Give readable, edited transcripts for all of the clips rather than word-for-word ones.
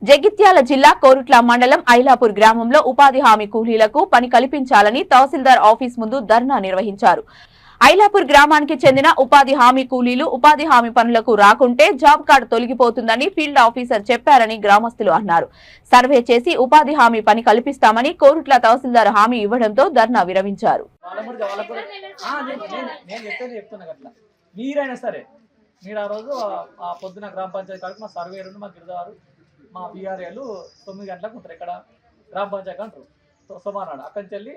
జగిత్యాల జిల్లా కోరుట్ల మండలం ఐలాపూర్ గ్రామంలో ఉపాధి హామీ కూలీలకు పని కల్పించాలని తహసీల్దార్ ఆఫీస్ ముందు ధర్నా నిర్వహించారు. ఐలాపూర్ గ్రామానికి చెందిన ఉపాధి హామీ కూలీలు ఉపాధి హామీ పనులకు రాకుంటే జాబ్ కార్డు తొలగిపోతుందని ఫీల్డ్ ఆఫీసర్ చెప్పారని గ్రామస్తులు అన్నారు. సర్వే చేసి ఉపాధి హామీ పని కల్పిస్తామని కోరుట్ల తహసీల్దార్ హామీ ఇవ్వడంతో ధర్నా విరమించారు. మీరు ఆ రోజు ఆ పొద్దున గ్రామ పంచాయతీ కాడికి మా సర్వేరు మా గిరిదారు మా బీఆర్ఏలు 9 గంటలకు ఉంటారు. ఇక్కడ గ్రామ పంచాయతీ అంటారు సోమానాడు. అక్కడి నుంచి వెళ్ళి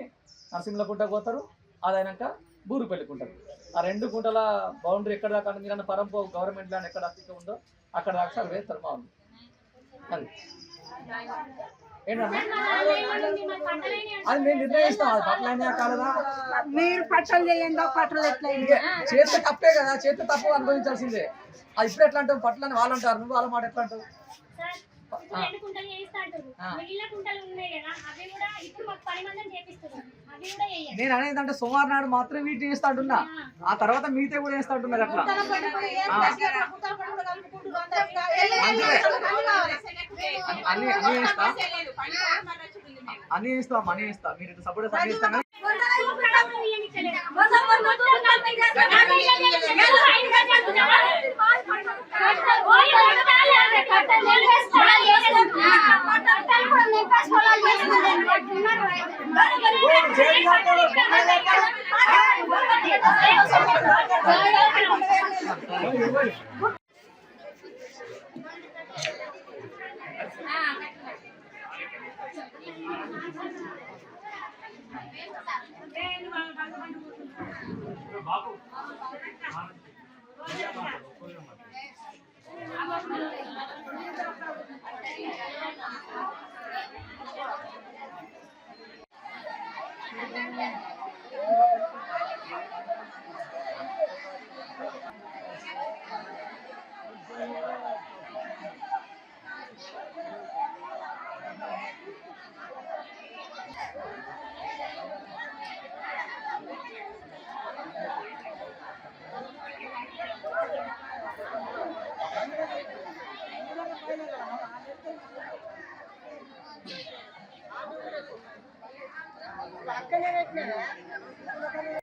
నరసింహలకుంటకు పోతారు. అదైనాక బూరు పెళ్ళికుంటారు. ఆ 2 గుంటల బౌండరీ ఎక్కడ దాకా మీరు పరంపో గవర్నమెంట్ ల్యాండ్ ఎక్కడ ఉందో అక్కడ దాకా సర్వే వేస్తారు. మా అది ఏంటన్నా అది మేము నిర్ణయిస్తాం. అది పట్లైనా కాలదా మీరు పట్టలు చేయండి. పట్టలు ఎట్లా చేస్తే తప్పే కదా, చేస్తే తప్పు అనుభవించాల్సిందే. అది ఇప్పుడు ఎట్లా అంటావు? పట్లని వాళ్ళు అంటారు, నువ్వు వాళ్ళ మాట ఎట్లా అంటావు? నేను అనేది అంటే సోమవారం నాడు మాత్రం వీటిని వేస్తా అంటున్నా. ఆ తర్వాత మిగతా కూడా వేస్తా అంటున్నారు. అట్లా అన్ని ఇస్తా మీరు ఇటు సపోర్ట్ అన్ని ఇస్తాను. అక్కడే